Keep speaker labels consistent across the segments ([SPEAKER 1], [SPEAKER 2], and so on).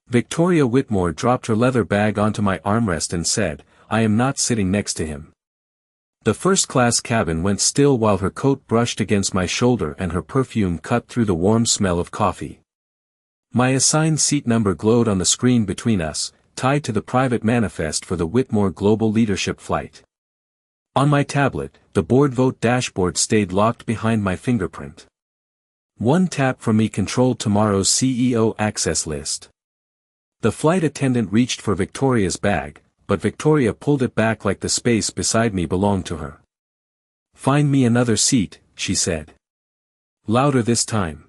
[SPEAKER 1] Victoria Whitmore dropped her leather bag onto my armrest and said, "I am not sitting next to him." The first-class cabin went still while her coat brushed against my shoulder and her perfume cut through the warm smell of coffee. My assigned seat number glowed on the screen between us, tied to the private manifest for the Whitmore Global Leadership Flight. On my tablet, the board vote dashboard stayed locked behind my fingerprint. One tap from me controlled tomorrow's CEO access list. The flight attendant reached for Victoria's bag, but Victoria pulled it back like the space beside me belonged to her. "Find me another seat," she said. Louder this time.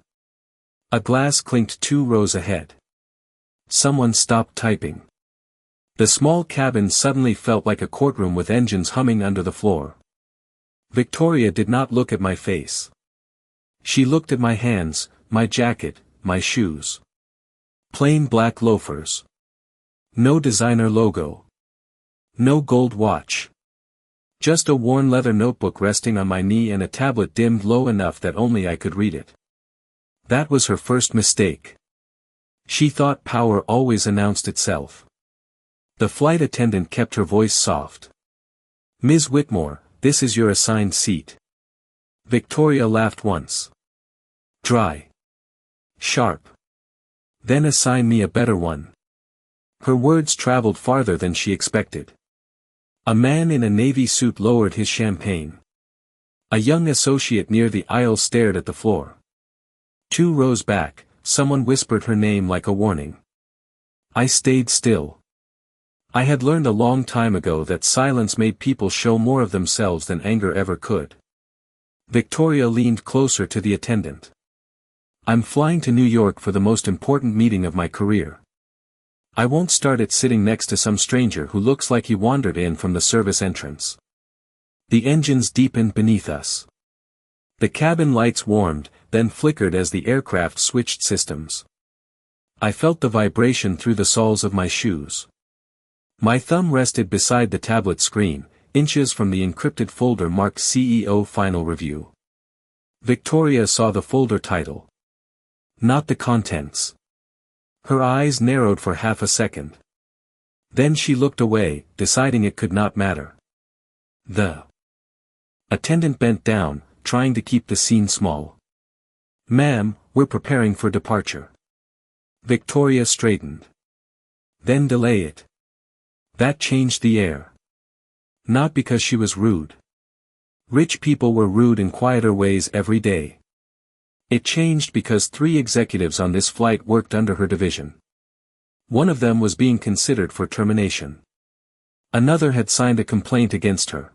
[SPEAKER 1] A glass clinked 2 rows ahead. Someone stopped typing. The small cabin suddenly felt like a courtroom with engines humming under the floor. Victoria did not look at my face. She looked at my hands, my jacket, my shoes. Plain black loafers. No designer logo. No gold watch. Just a worn leather notebook resting on my knee and a tablet dimmed low enough that only I could read it. That was her first mistake. She thought power always announced itself. The flight attendant kept her voice soft. "Ms. Whitmore, this is your assigned seat." Victoria laughed once. Dry. Sharp. "Then assign me a better one." Her words traveled farther than she expected. A man in a navy suit lowered his champagne. A young associate near the aisle stared at the floor. 2 rows back, someone whispered her name like a warning. I stayed still. I had learned a long time ago that silence made people show more of themselves than anger ever could. Victoria leaned closer to the attendant. "I'm flying to New York for the most important meeting of my career. I won't start it sitting next to some stranger who looks like he wandered in from the service entrance." The engines deepened beneath us. The cabin lights warmed, then flickered as the aircraft switched systems. I felt the vibration through the soles of my shoes. My thumb rested beside the tablet screen, inches from the encrypted folder marked CEO Final Review. Victoria saw the folder title. Not the contents. Her eyes narrowed for half a second. Then she looked away, deciding it could not matter. The attendant bent down, trying to keep the scene small. "Ma'am, we're preparing for departure." Victoria straightened. "Then delay it." That changed the air. Not because she was rude. Rich people were rude in quieter ways every day. It changed because 3 executives on this flight worked under her division. One of them was being considered for termination. Another had signed a complaint against her.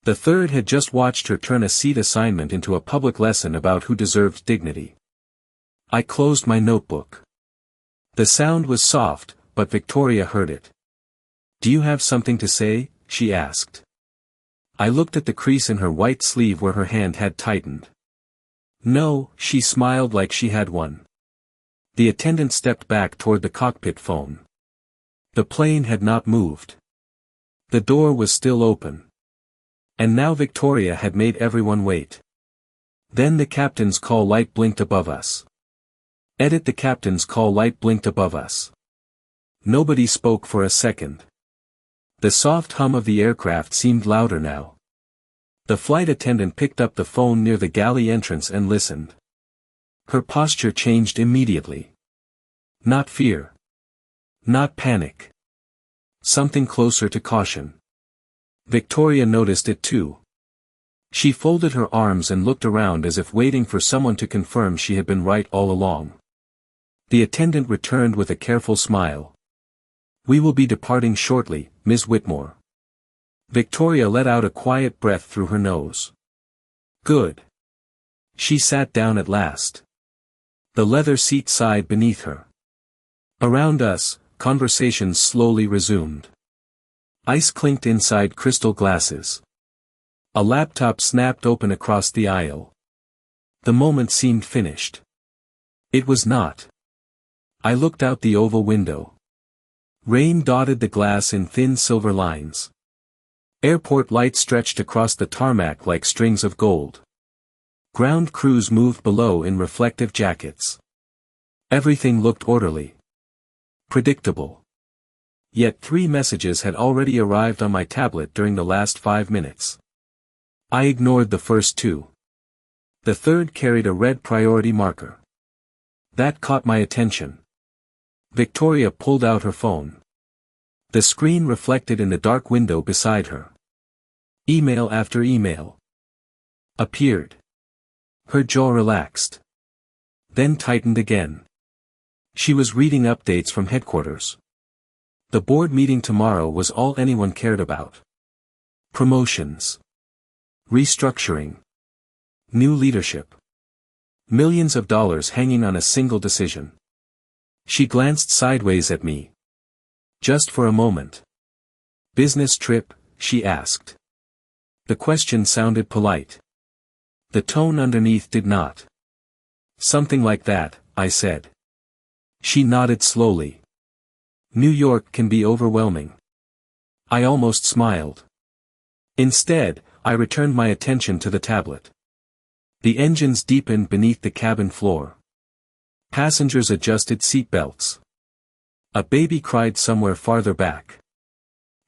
[SPEAKER 1] The third had just watched her turn a seat assignment into a public lesson about who deserved dignity. I closed my notebook. The sound was soft, but Victoria heard it. "Do you have something to say?" she asked. I looked at the crease in her white sleeve where her hand had tightened. "No," she smiled like she had one. The attendant stepped back toward the cockpit phone. The plane had not moved. The door was still open. And now Victoria had made everyone wait. Then the captain's call light blinked above us. Edit: the captain's call light blinked above us. Nobody spoke for a second. The soft hum of the aircraft seemed louder now. The flight attendant picked up the phone near the galley entrance and listened. Her posture changed immediately. Not fear. Not panic. Something closer to caution. Victoria noticed it too. She folded her arms and looked around as if waiting for someone to confirm she had been right all along. The attendant returned with a careful smile. "We will be departing shortly, Ms. Whitmore." Victoria let out a quiet breath through her nose. "Good." She sat down at last. The leather seat sighed beneath her. Around us, conversations slowly resumed. Ice clinked inside crystal glasses. A laptop snapped open across the aisle. The moment seemed finished. It was not. I looked out the oval window. Rain dotted the glass in thin silver lines. Airport lights stretched across the tarmac like strings of gold. Ground crews moved below in reflective jackets. Everything looked orderly. Predictable. Yet 3 messages had already arrived on my tablet during the last 5 minutes. I ignored the first 2. The third carried a red priority marker. That caught my attention. Victoria pulled out her phone. The screen reflected in the dark window beside her. Email after email appeared. Her jaw relaxed. Then tightened again. She was reading updates from headquarters. The board meeting tomorrow was all anyone cared about. Promotions. Restructuring. New leadership. Millions of dollars hanging on a single decision. She glanced sideways at me. Just for a moment. Business trip, she asked. The question sounded polite. The tone underneath did not. Something like that, I said. She nodded slowly. New York can be overwhelming. I almost smiled. Instead, I returned my attention to the tablet. The engines deepened beneath the cabin floor. Passengers adjusted seat belts. A baby cried somewhere farther back.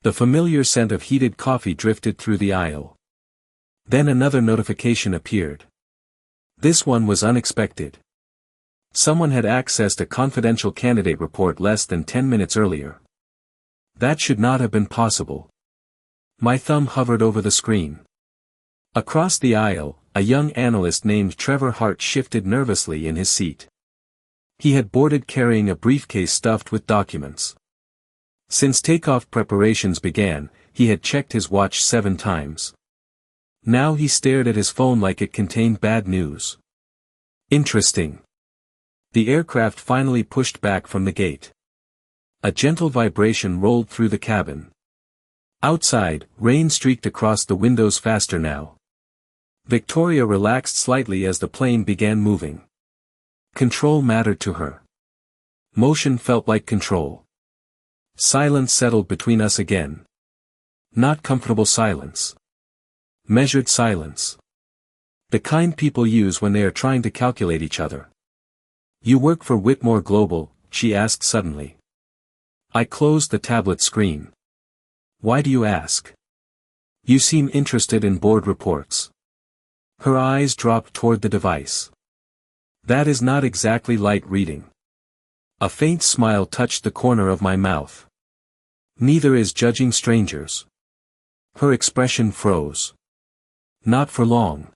[SPEAKER 1] The familiar scent of heated coffee drifted through the aisle. Then another notification appeared. This one was unexpected. Someone had accessed a confidential candidate report less than 10 minutes earlier. That should not have been possible. My thumb hovered over the screen. Across the aisle, a young analyst named Trevor Hart shifted nervously in his seat. He had boarded carrying a briefcase stuffed with documents. Since takeoff preparations began, he had checked his watch 7 times. Now he stared at his phone like it contained bad news. Interesting. The aircraft finally pushed back from the gate. A gentle vibration rolled through the cabin. Outside, rain streaked across the windows faster now. Victoria relaxed slightly as the plane began moving. Control mattered to her. Motion felt like control. Silence settled between us again. Not comfortable silence. Measured silence. The kind people use when they are trying to calculate each other. You work for Whitmore Global, she asked suddenly. I closed the tablet screen. Why do you ask? You seem interested in board reports. Her eyes dropped toward the device. That is not exactly light reading. A faint smile touched the corner of my mouth. Neither is judging strangers. Her expression froze. Not for long.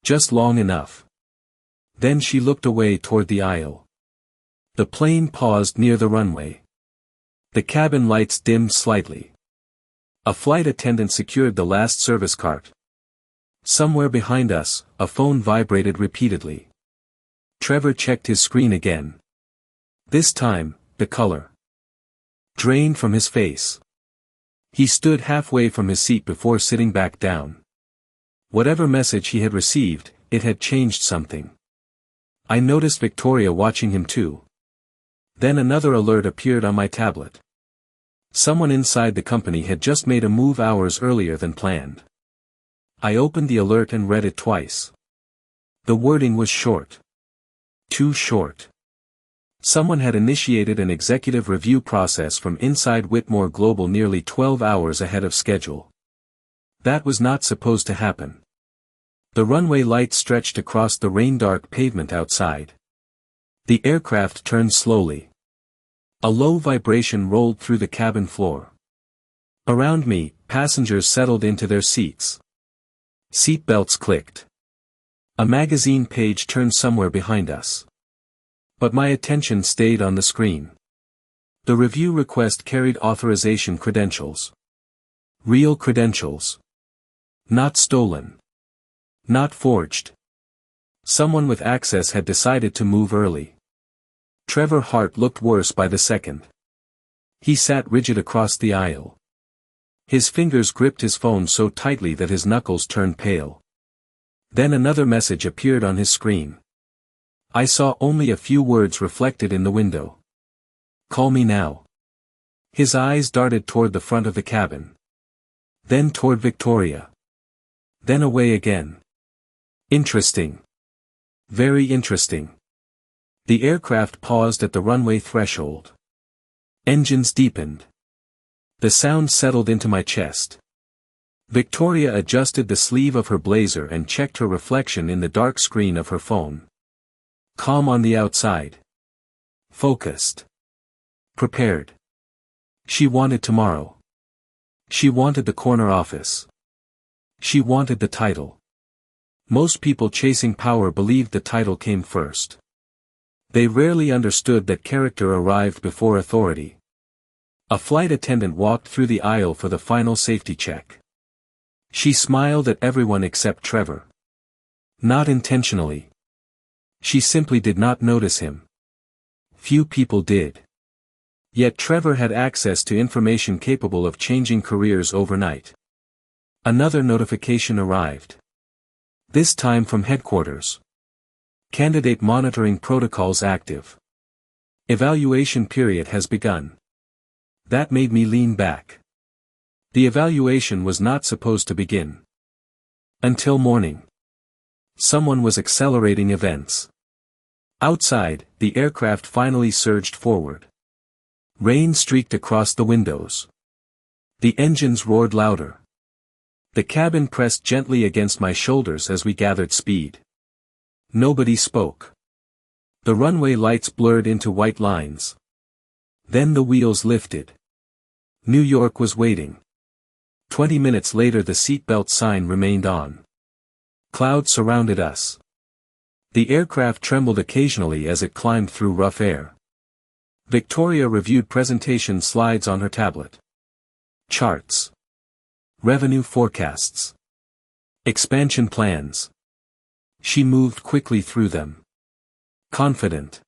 [SPEAKER 1] Just long enough. Then she looked away toward the aisle. The plane paused near the runway. The cabin lights dimmed slightly. A flight attendant secured the last service cart. Somewhere behind us, a phone vibrated repeatedly. Trevor checked his screen again. This time, the color drained from his face. He stood halfway from his seat before sitting back down. Whatever message he had received, it had changed something. I noticed Victoria watching him too. Then another alert appeared on my tablet. Someone inside the company had just made a move hours earlier than planned. I opened the alert and read it twice. The wording was short. Too short. Someone had initiated an executive review process from inside Whitmore Global nearly 12 hours ahead of schedule. That was not supposed to happen. The runway lights stretched across the rain-dark pavement outside. The aircraft turned slowly. A low vibration rolled through the cabin floor. Around me, passengers settled into their seats. Seat belts clicked. A magazine page turned somewhere behind us. But my attention stayed on the screen. The review request carried authorization credentials. Real credentials. Not stolen. Not forged. Someone with access had decided to move early. Trevor Hart looked worse by the second. He sat rigid across the aisle. His fingers gripped his phone so tightly that his knuckles turned pale. Then another message appeared on his screen. I saw only a few words reflected in the window. Call me now. His eyes darted toward the front of the cabin. Then toward Victoria. Then away again. Interesting. Very interesting. The aircraft paused at the runway threshold. Engines deepened. The sound settled into my chest. Victoria adjusted the sleeve of her blazer and checked her reflection in the dark screen of her phone. Calm on the outside. Focused. Prepared. She wanted tomorrow. She wanted the corner office. She wanted the title. Most people chasing power believed the title came first. They rarely understood that character arrived before authority. A flight attendant walked through the aisle for the final safety check. She smiled at everyone except Trevor. Not intentionally. She simply did not notice him. Few people did. Yet Trevor had access to information capable of changing careers overnight. Another notification arrived. This time from headquarters. Candidate monitoring protocols active. Evaluation period has begun. That made me lean back. The evaluation was not supposed to begin. Until morning. Someone was accelerating events. Outside, the aircraft finally surged forward. Rain streaked across the windows. The engines roared louder. The cabin pressed gently against my shoulders as we gathered speed. Nobody spoke. The runway lights blurred into white lines. Then the wheels lifted. New York was waiting. 20 minutes later the seatbelt sign remained on. Clouds surrounded us. The aircraft trembled occasionally as it climbed through rough air. Victoria reviewed presentation slides on her tablet. Charts. Revenue forecasts. Expansion plans. She moved quickly through them. Confident.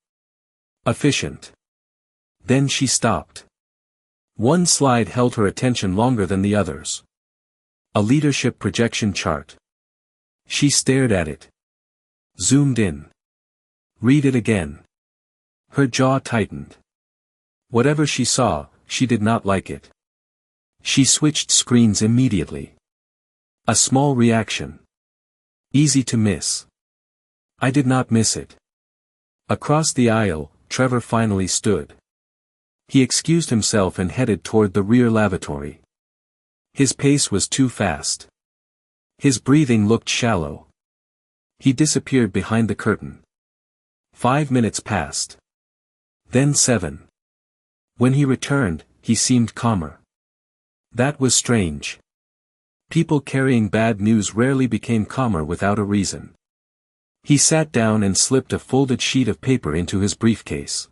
[SPEAKER 1] Efficient. Then she stopped. One slide held her attention longer than the others. A leadership projection chart. She stared at it. Zoomed in. Read it again. Her jaw tightened. Whatever she saw, she did not like it. She switched screens immediately. A small reaction. Easy to miss. I did not miss it. Across the aisle, Trevor finally stood. He excused himself and headed toward the rear lavatory. His pace was too fast. His breathing looked shallow. He disappeared behind the curtain. 5 minutes passed. Then 7. When he returned, he seemed calmer. That was strange. People carrying bad news rarely became calmer without a reason. He sat down and slipped a folded sheet of paper into his briefcase.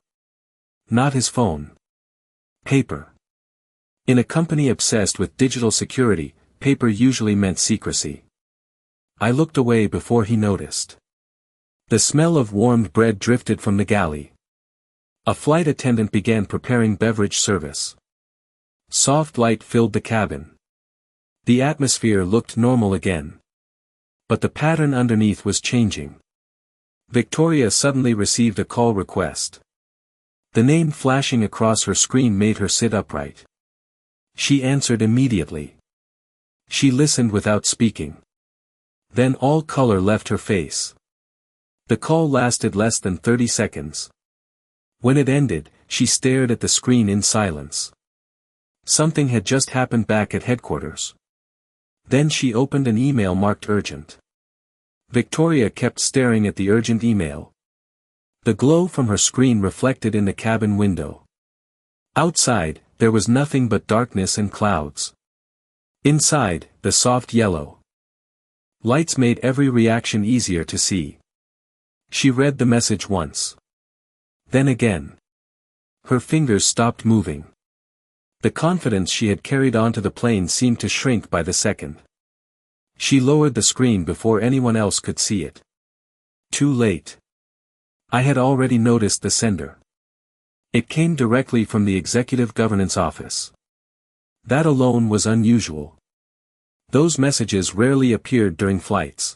[SPEAKER 1] Not his phone. Paper. In a company obsessed with digital security, paper usually meant secrecy. I looked away before he noticed. The smell of warmed bread drifted from the galley. A flight attendant began preparing beverage service. Soft light filled the cabin. The atmosphere looked normal again. But the pattern underneath was changing. Victoria suddenly received a call request. The name flashing across her screen made her sit upright. She answered immediately. She listened without speaking. Then all color left her face. The call lasted less than 30 seconds. When it ended, she stared at the screen in silence. Something had just happened back at headquarters. Then she opened an email marked urgent. Victoria kept staring at the urgent email. The glow from her screen reflected in the cabin window. Outside, there was nothing but darkness and clouds. Inside, the soft yellow lights made every reaction easier to see. She read the message once. Then again. Her fingers stopped moving. The confidence she had carried onto the plane seemed to shrink by the second. She lowered the screen before anyone else could see it. Too late. I had already noticed the sender. It came directly from the Executive Governance Office. That alone was unusual. Those messages rarely appeared during flights.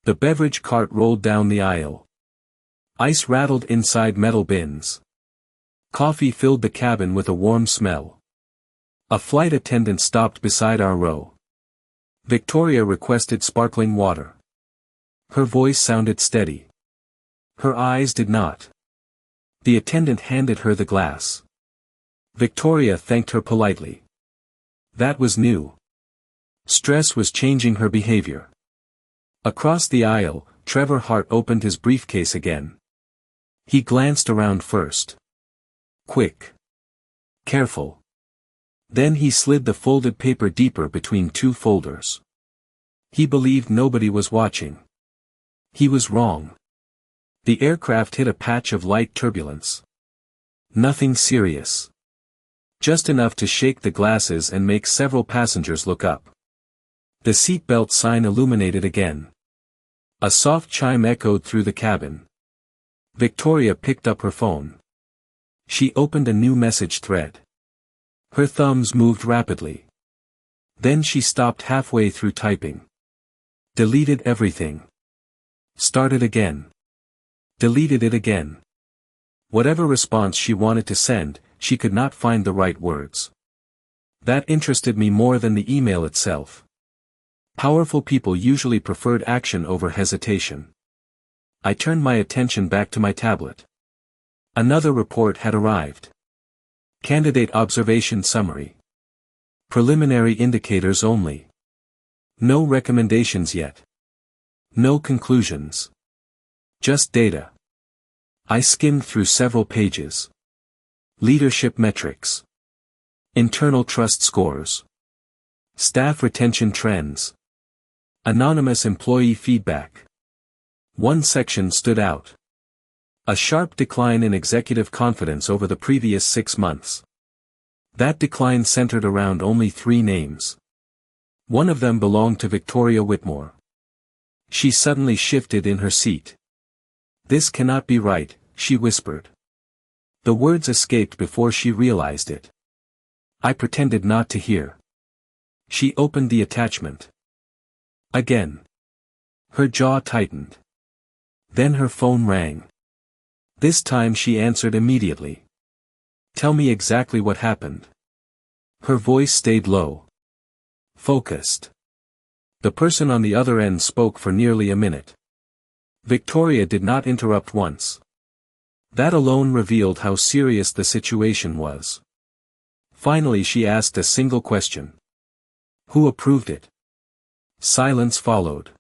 [SPEAKER 1] The beverage cart rolled down the aisle. Ice rattled inside metal bins. Coffee filled the cabin with a warm smell. A flight attendant stopped beside our row. Victoria requested sparkling water. Her voice sounded steady. Her eyes did not. The attendant handed her the glass. Victoria thanked her politely. That was new. Stress was changing her behavior. Across the aisle, Trevor Hart opened his briefcase again. He glanced around first. Quick. Careful. Then he slid the folded paper deeper between two folders. He believed nobody was watching. He was wrong. The aircraft hit a patch of light turbulence. Nothing serious. Just enough to shake the glasses and make several passengers look up. The seatbelt sign illuminated again. A soft chime echoed through the cabin. Victoria picked up her phone. She opened a new message thread. Her thumbs moved rapidly. Then she stopped halfway through typing. Deleted everything. Started again. Deleted it again. Whatever response she wanted to send, she could not find the right words. That interested me more than the email itself. Powerful people usually preferred action over hesitation. I turned my attention back to my tablet. Another report had arrived. Candidate observation summary. Preliminary indicators only. No recommendations yet. No conclusions. Just data. I skimmed through several pages. Leadership metrics. Internal trust scores. Staff retention trends. Anonymous employee feedback. One section stood out. A sharp decline in executive confidence over the previous 6 months. That decline centered around only 3 names. One of them belonged to Victoria Whitmore. She suddenly shifted in her seat. This cannot be right, she whispered. The words escaped before she realized it. I pretended not to hear. She opened the attachment. Again. Her jaw tightened. Then her phone rang. This time she answered immediately. Tell me exactly what happened. Her voice stayed low. Focused. The person on the other end spoke for nearly a minute. Victoria did not interrupt once. That alone revealed how serious the situation was. Finally she asked a single question. Who approved it? Silence followed.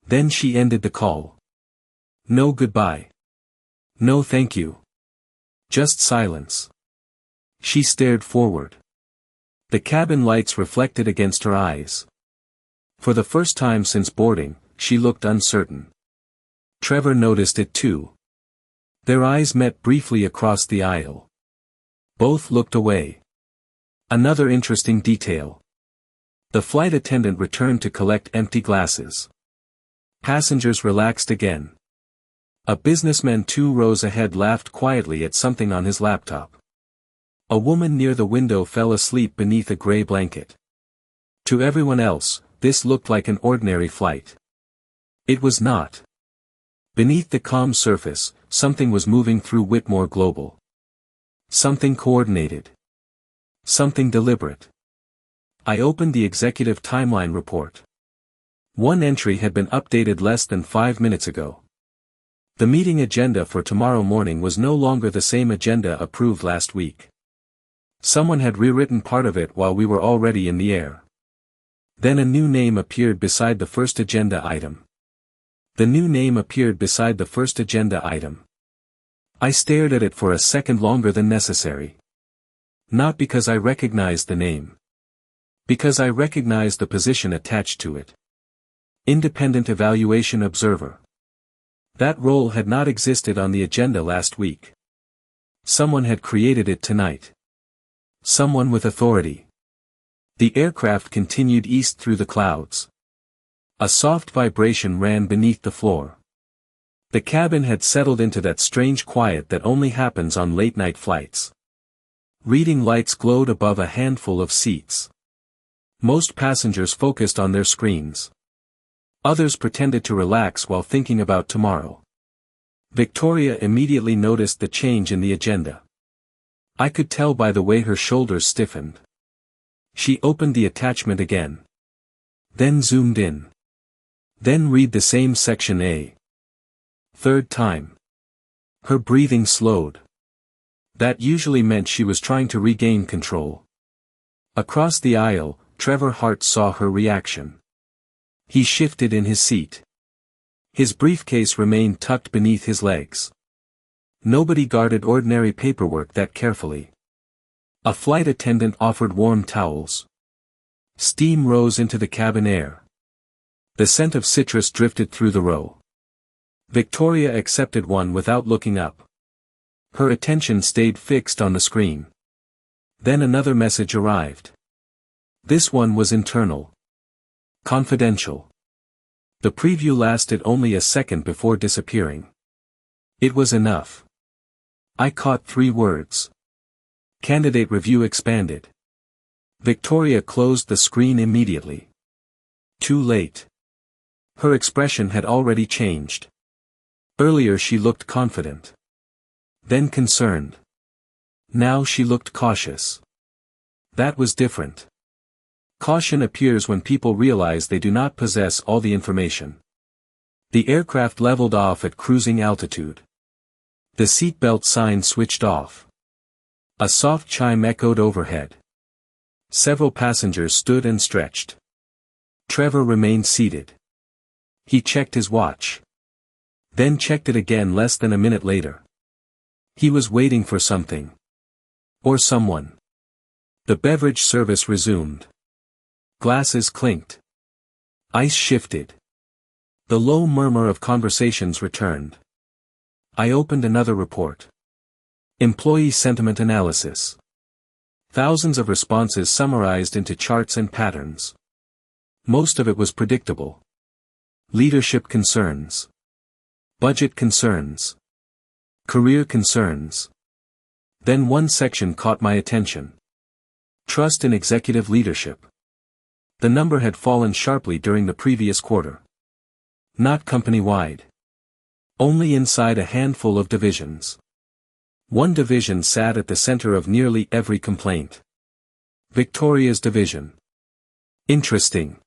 [SPEAKER 1] Then she ended the call. No goodbye. No thank you. Just silence. She stared forward. The cabin lights reflected against her eyes. For the first time since boarding, she looked uncertain. Trevor noticed it too. Their eyes met briefly across the aisle. Both looked away. Another interesting detail. The flight attendant returned to collect empty glasses. Passengers relaxed again. A businessman 2 rows ahead laughed quietly at something on his laptop. A woman near the window fell asleep beneath a gray blanket. To everyone else, this looked like an ordinary flight. It was not. Beneath the calm surface, something was moving through Whitmore Global. Something coordinated. Something deliberate. I opened the executive timeline report. One entry had been updated less than 5 minutes ago. The meeting agenda for tomorrow morning was no longer the same agenda approved last week. Someone had rewritten part of it while we were already in the air. Then a new name appeared beside the first agenda item. The new name appeared beside the first agenda item. I stared at it for a second longer than necessary. Not because I recognized the name. Because I recognized the position attached to it. Independent Evaluation Observer. That role had not existed on the agenda last week. Someone had created it tonight. Someone with authority. The aircraft continued east through the clouds. A soft vibration ran beneath the floor. The cabin had settled into that strange quiet that only happens on late-night flights. Reading lights glowed above a handful of seats. Most passengers focused on their screens. Others pretended to relax while thinking about tomorrow. Victoria immediately noticed the change in the agenda. I could tell by the way her shoulders stiffened. She opened the attachment again. Then zoomed in. Then read the same section a third time. Her breathing slowed. That usually meant she was trying to regain control. Across the aisle, Trevor Hart saw her reaction. He shifted in his seat. His briefcase remained tucked beneath his legs. Nobody guarded ordinary paperwork that carefully. A flight attendant offered warm towels. Steam rose into the cabin air. The scent of citrus drifted through the row. Victoria accepted one without looking up. Her attention stayed fixed on the screen. Then another message arrived. This one was internal. Confidential. The preview lasted only a second before disappearing. It was enough. I caught 3 words. Candidate review expanded. Victoria closed the screen immediately. Too late. Her expression had already changed. Earlier she looked confident. Then concerned. Now she looked cautious. That was different. Caution appears when people realize they do not possess all the information. The aircraft leveled off at cruising altitude. The seatbelt sign switched off. A soft chime echoed overhead. Several passengers stood and stretched. Trevor remained seated. He checked his watch. Then checked it again less than a minute later. He was waiting for something. Or someone. The beverage service resumed. Glasses clinked. Ice shifted. The low murmur of conversations returned. I opened another report. Employee sentiment analysis. Thousands of responses summarized into charts and patterns. Most of it was predictable. Leadership concerns. Budget concerns. Career concerns. Then one section caught my attention. Trust in executive leadership. The number had fallen sharply during the previous quarter. Not company-wide. Only inside a handful of divisions. One division sat at the center of nearly every complaint. Victoria's division. Interesting.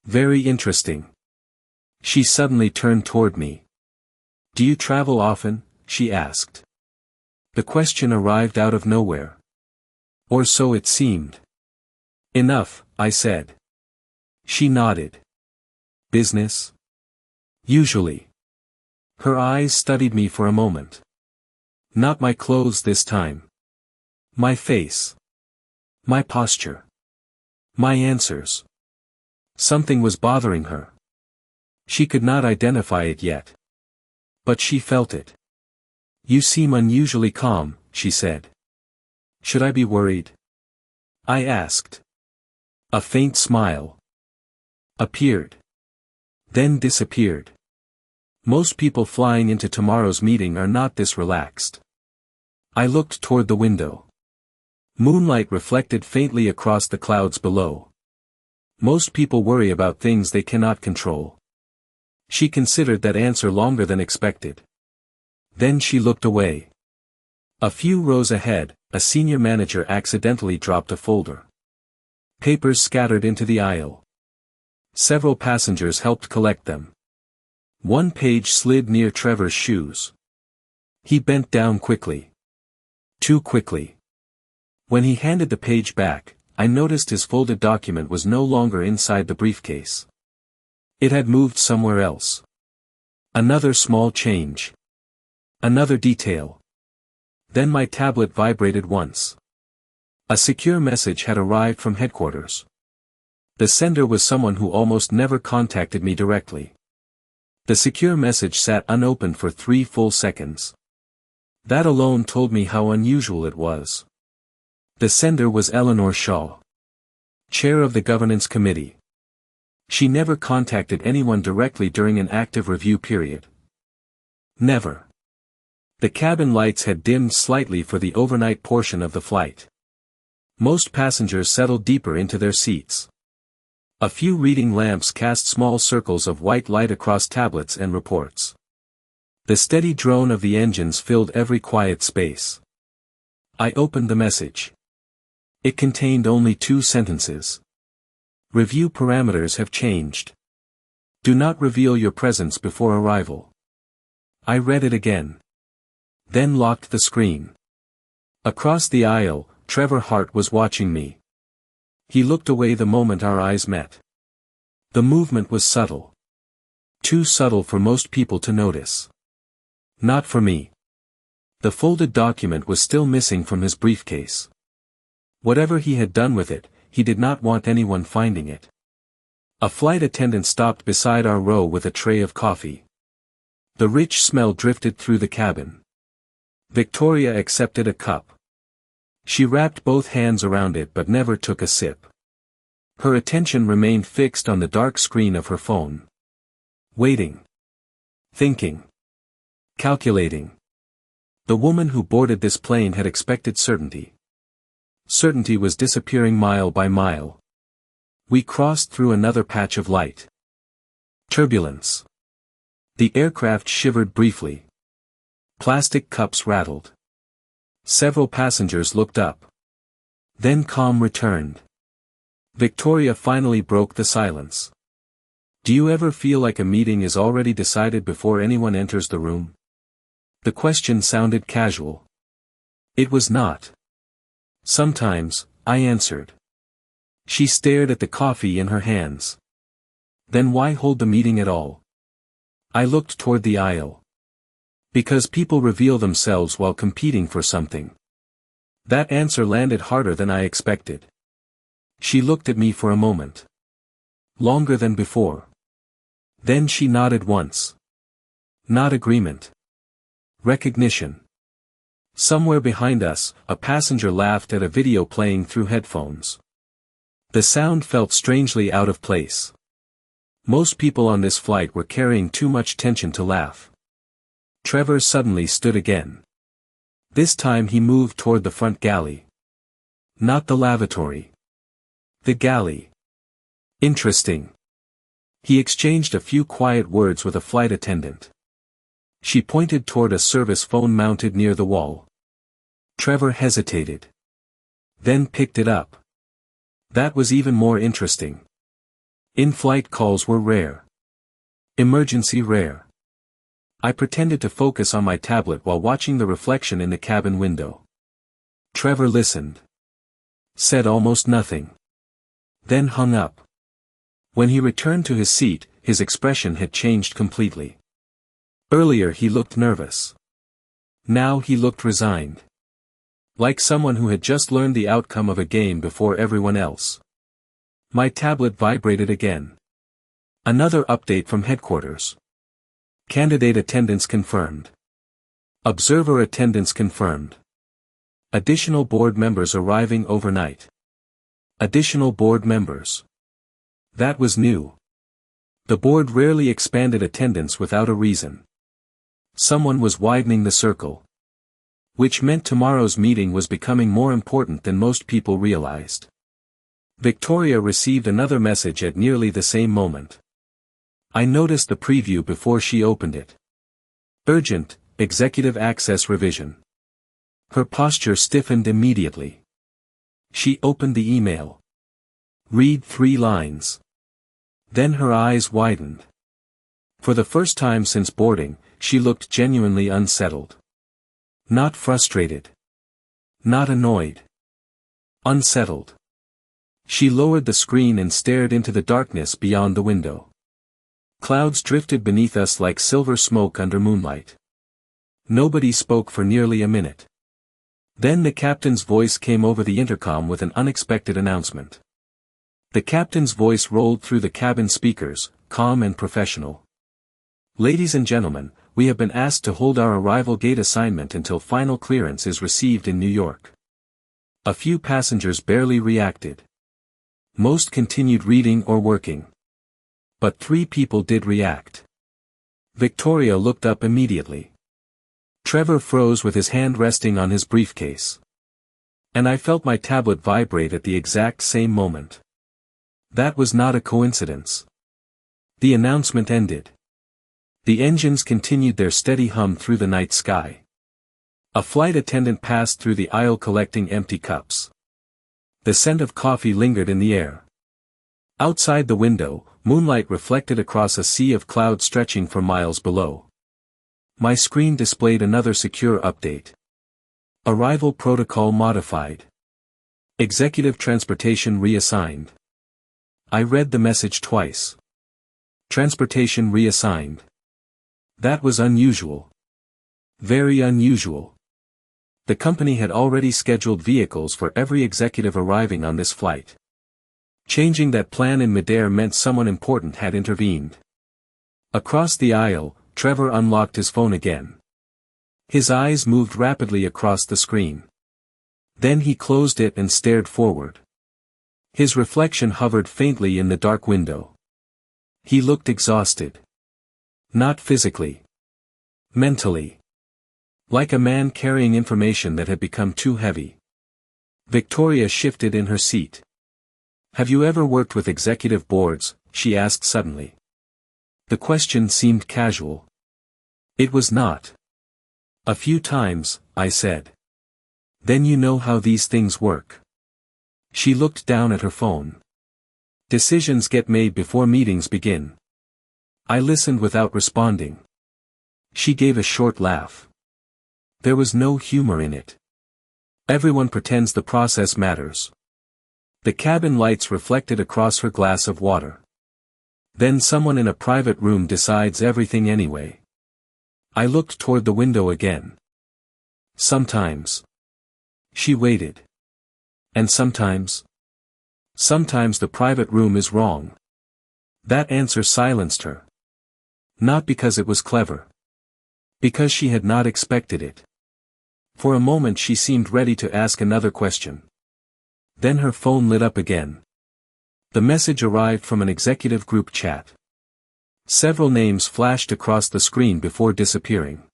[SPEAKER 1] Very interesting. She suddenly turned toward me. Do you travel often? She asked. The question arrived out of nowhere. Or so it seemed. Enough, I said. She nodded. Business? Usually. Her eyes studied me for a moment. Not my clothes this time. My face. My posture. My answers. Something was bothering her. She could not identify it yet. But she felt it. You seem unusually calm, she said. Should I be worried? I asked. A faint smile appeared. Then disappeared. Most people flying into tomorrow's meeting are not this relaxed. I looked toward the window. Moonlight reflected faintly across the clouds below. Most people worry about things they cannot control. She considered that answer longer than expected. Then she looked away. A few rows ahead, a senior manager accidentally dropped a folder. Papers scattered into the aisle. Several passengers helped collect them. One page slid near Trevor's shoes. He bent down quickly. Too quickly. When he handed the page back, I noticed his folded document was no longer inside the briefcase. It had moved somewhere else. Another small change. Another detail. Then my tablet vibrated once. A secure message had arrived from headquarters. The sender was someone who almost never contacted me directly. The secure message sat unopened for 3 full seconds. That alone told me how unusual it was. The sender was Eleanor Shaw, chair of the governance committee. She never contacted anyone directly during an active review period. Never. The cabin lights had dimmed slightly for the overnight portion of the flight. Most passengers settled deeper into their seats. A few reading lamps cast small circles of white light across tablets and reports. The steady drone of the engines filled every quiet space. I opened the message. It contained only 2 sentences. Review parameters have changed. Do not reveal your presence before arrival. I read it again. Then locked the screen. Across the aisle, Trevor Hart was watching me. He looked away the moment our eyes met. The movement was subtle. Too subtle for most people to notice. Not for me. The folded document was still missing from his briefcase. Whatever he had done with it, he did not want anyone finding it. A flight attendant stopped beside our row with a tray of coffee. The rich smell drifted through the cabin. Victoria accepted a cup. She wrapped both hands around it but never took a sip. Her attention remained fixed on the dark screen of her phone. Waiting. Thinking. Calculating. The woman who boarded this plane had expected certainty. Certainty was disappearing mile by mile. We crossed through another patch of light. Turbulence. The aircraft shivered briefly. Plastic cups rattled. Several passengers looked up. Then calm returned. Victoria finally broke the silence. Do you ever feel like a meeting is already decided before anyone enters the room? The question sounded casual. It was not. Sometimes, I answered. She stared at the coffee in her hands. Then why hold the meeting at all? I looked toward the aisle. Because people reveal themselves while competing for something. That answer landed harder than I expected. She looked at me for a moment. Longer than before. Then she nodded once. Not agreement. Recognition. Somewhere behind us, a passenger laughed at a video playing through headphones. The sound felt strangely out of place. Most people on this flight were carrying too much tension to laugh. Trevor suddenly stood again. This time he moved toward the front galley. Not the lavatory. The galley. Interesting. He exchanged a few quiet words with a flight attendant. She pointed toward a service phone mounted near the wall. Trevor hesitated. Then picked it up. That was even more interesting. In-flight calls were rare. Emergency rare. I pretended to focus on my tablet while watching the reflection in the cabin window. Trevor listened. Said almost nothing. Then hung up. When he returned to his seat, his expression had changed completely. Earlier he looked nervous. Now he looked resigned. Like someone who had just learned the outcome of a game before everyone else. My tablet vibrated again. Another update from headquarters. Candidate attendance confirmed. Observer attendance confirmed. Additional board members arriving overnight. Additional board members. That was new. The board rarely expanded attendance without a reason. Someone was widening the circle. Which meant tomorrow's meeting was becoming more important than most people realized. Victoria received another message at nearly the same moment. I noticed the preview before she opened it. Urgent, executive access revision. Her posture stiffened immediately. She opened the email. Read 3 lines. Then her eyes widened. For the first time since boarding, she looked genuinely unsettled. Not frustrated. Not annoyed. Unsettled. She lowered the screen and stared into the darkness beyond the window. Clouds drifted beneath us like silver smoke under moonlight. Nobody spoke for nearly a minute. Then the captain's voice came over the intercom with an unexpected announcement. The captain's voice rolled through the cabin speakers, calm and professional. Ladies and gentlemen, we have been asked to hold our arrival gate assignment until final clearance is received in New York. A few passengers barely reacted. Most continued reading or working. But 3 people did react. Victoria looked up immediately. Trevor froze with his hand resting on his briefcase. And I felt my tablet vibrate at the exact same moment. That was not a coincidence. The announcement ended. The engines continued their steady hum through the night sky. A flight attendant passed through the aisle collecting empty cups. The scent of coffee lingered in the air. Outside the window, moonlight reflected across a sea of clouds stretching for miles below. My screen displayed another secure update. Arrival protocol modified. Executive transportation reassigned. I read the message twice. Transportation reassigned. That was unusual. Very unusual. The company had already scheduled vehicles for every executive arriving on this flight. Changing that plan in midair meant someone important had intervened. Across the aisle, Trevor unlocked his phone again. His eyes moved rapidly across the screen. Then he closed it and stared forward. His reflection hovered faintly in the dark window. He looked exhausted. Not physically. Mentally. Like a man carrying information that had become too heavy. Victoria shifted in her seat. "Have you ever worked with executive boards?" she asked suddenly. The question seemed casual. It was not. "A few times," I said. "Then you know how these things work." She looked down at her phone. "Decisions get made before meetings begin." I listened without responding. She gave a short laugh. There was no humor in it. Everyone pretends the process matters. The cabin lights reflected across her glass of water. Then someone in a private room decides everything anyway. I looked toward the window again. Sometimes. She waited. And sometimes? Sometimes the private room is wrong. That answer silenced her. Not because it was clever. Because she had not expected it. For a moment she seemed ready to ask another question. Then her phone lit up again. The message arrived from an executive group chat. Several names flashed across the screen before disappearing.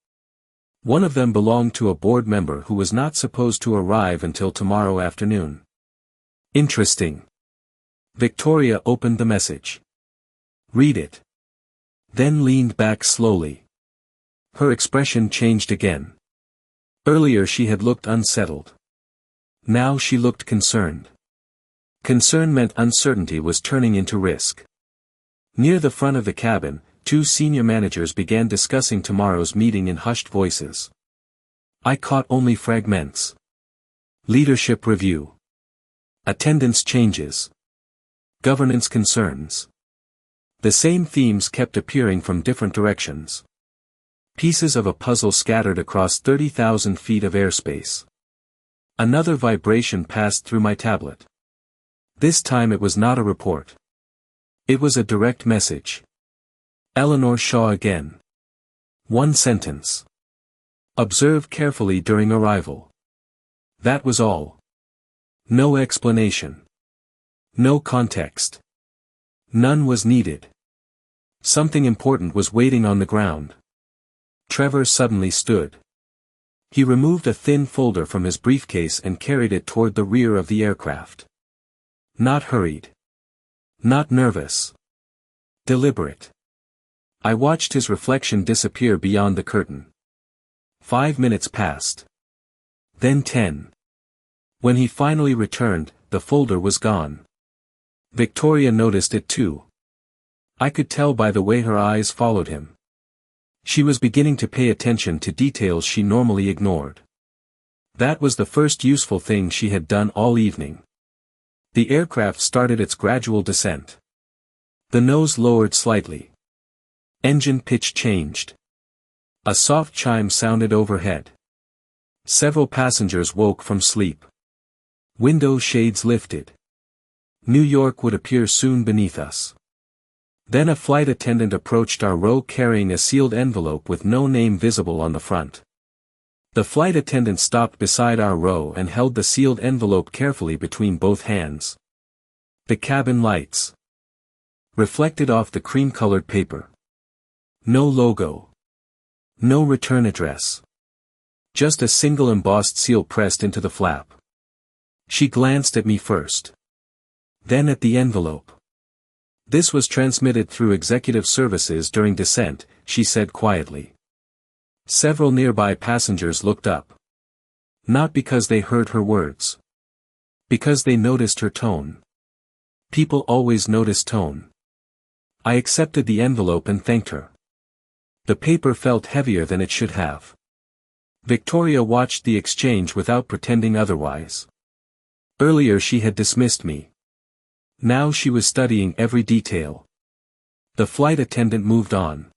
[SPEAKER 1] One of them belonged to a board member who was not supposed to arrive until tomorrow afternoon. Interesting. Victoria opened the message. Read it. Then leaned back slowly. Her expression changed again. Earlier she had looked unsettled. Now she looked concerned. Concern meant uncertainty was turning into risk. Near the front of the cabin, two senior managers began discussing tomorrow's meeting in hushed voices. I caught only fragments. Leadership review. Attendance changes. Governance concerns. The same themes kept appearing from different directions. Pieces of a puzzle scattered across 30,000 feet of airspace. Another vibration passed through my tablet. This time it was not a report. It was a direct message. Eleanor Shaw again. One sentence. Observe carefully during arrival. That was all. No explanation. No context. None was needed. Something important was waiting on the ground. Trevor suddenly stood. He removed a thin folder from his briefcase and carried it toward the rear of the aircraft. Not hurried. Not nervous. Deliberate. I watched his reflection disappear beyond the curtain. 5 minutes passed. Then 10. When he finally returned, the folder was gone. Victoria noticed it too. I could tell by the way her eyes followed him. She was beginning to pay attention to details she normally ignored. That was the first useful thing she had done all evening. The aircraft started its gradual descent. The nose lowered slightly. Engine pitch changed. A soft chime sounded overhead. Several passengers woke from sleep. Window shades lifted. New York would appear soon beneath us. Then a flight attendant approached our row carrying a sealed envelope with no name visible on the front. The flight attendant stopped beside our row and held the sealed envelope carefully between both hands. The cabin lights reflected off the cream-colored paper. No logo. No return address. Just a single embossed seal pressed into the flap. She glanced at me first. Then at the envelope. This was transmitted through executive services during descent, she said quietly. Several nearby passengers looked up. Not because they heard her words. Because they noticed her tone. People always notice tone. I accepted the envelope and thanked her. The paper felt heavier than it should have. Victoria watched the exchange without pretending otherwise. Earlier she had dismissed me. Now she was studying every detail. The flight attendant moved on.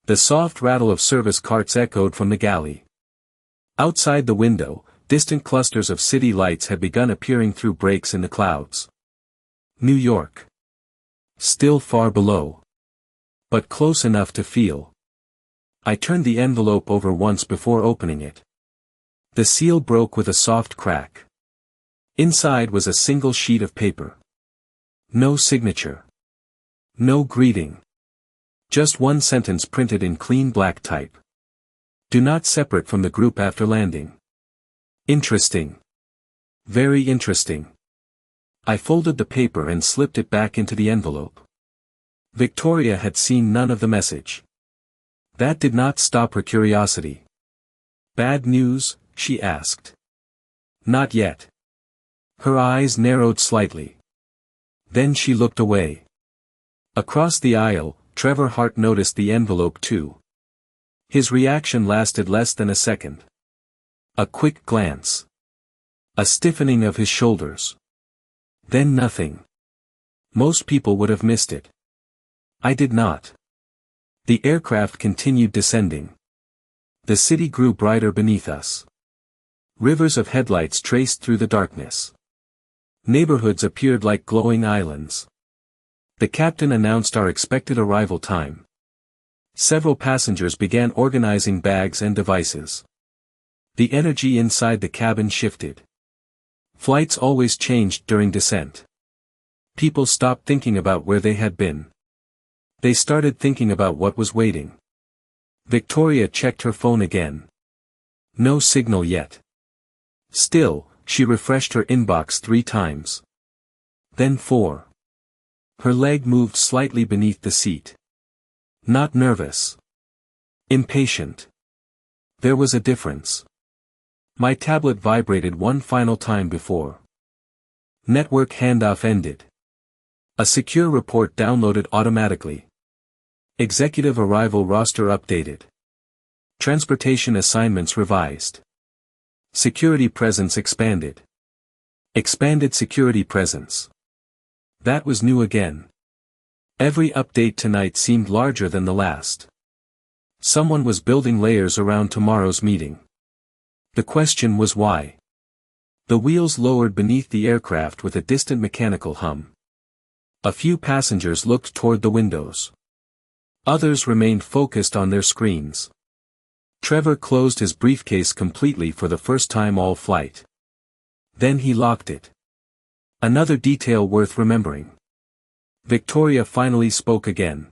[SPEAKER 1] The soft rattle of service carts echoed from the galley. Outside the window, distant clusters of city lights had begun appearing through breaks in the clouds. New York. Still far below. But close enough to feel. I turned the envelope over once before opening it. The seal broke with a soft crack. Inside was a single sheet of paper. No signature. No greeting. Just one sentence printed in clean black type. Do not separate from the group after landing. Interesting. Very interesting. I folded the paper and slipped it back into the envelope. Victoria had seen none of the message. That did not stop her curiosity. Bad news, she asked. Not yet. Her eyes narrowed slightly. Then she looked away. Across the aisle, Trevor Hart noticed the envelope too. His reaction lasted less than a second. A quick glance. A stiffening of his shoulders. Then nothing. Most people would have missed it. I did not. The aircraft continued descending. The city grew brighter beneath us. Rivers of headlights traced through the darkness. Neighborhoods appeared like glowing islands. The captain announced our expected arrival time. Several passengers began organizing bags and devices. The energy inside the cabin shifted. Flights always changed during descent. People stopped thinking about where they had been. They started thinking about what was waiting. Victoria checked her phone again. No signal yet. Still, she refreshed her inbox 3 times. Then 4. Her leg moved slightly beneath the seat. Not nervous. Impatient. There was a difference. My tablet vibrated one final time before. Network handoff ended. A secure report downloaded automatically. Executive arrival roster updated. Transportation assignments revised. Security presence expanded. Expanded security presence. That was new again. Every update tonight seemed larger than the last. Someone was building layers around tomorrow's meeting. The question was why. The wheels lowered beneath the aircraft with a distant mechanical hum. A few passengers looked toward the windows. Others remained focused on their screens. Trevor closed his briefcase completely for the first time all flight. Then he locked it. Another detail worth remembering. Victoria finally spoke again.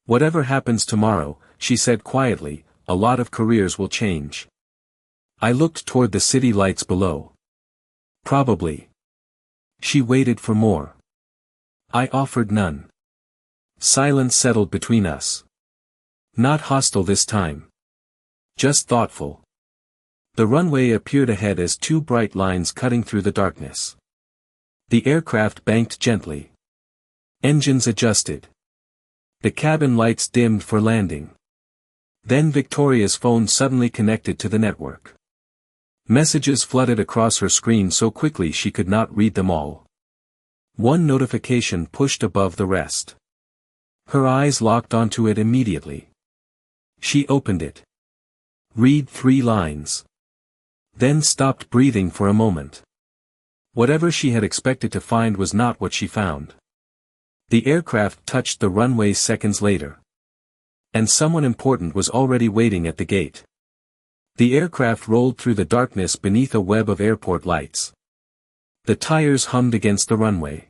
[SPEAKER 1] Whatever happens tomorrow, she said quietly, a lot of careers will change. I looked toward the city lights below. Probably. She waited for more. I offered none. Silence settled between us. Not hostile this time. Just thoughtful. The runway appeared ahead as 2 bright lines cutting through the darkness. The aircraft banked gently. Engines adjusted. The cabin lights dimmed for landing. Then Victoria's phone suddenly connected to the network. Messages flooded across her screen so quickly she could not read them all. One notification pushed above the rest. Her eyes locked onto it immediately. She opened it. Read 3 lines. Then stopped breathing for a moment. Whatever she had expected to find was not what she found. The aircraft touched the runway seconds later. And someone important was already waiting at the gate. The aircraft rolled through the darkness beneath a web of airport lights. The tires hummed against the runway.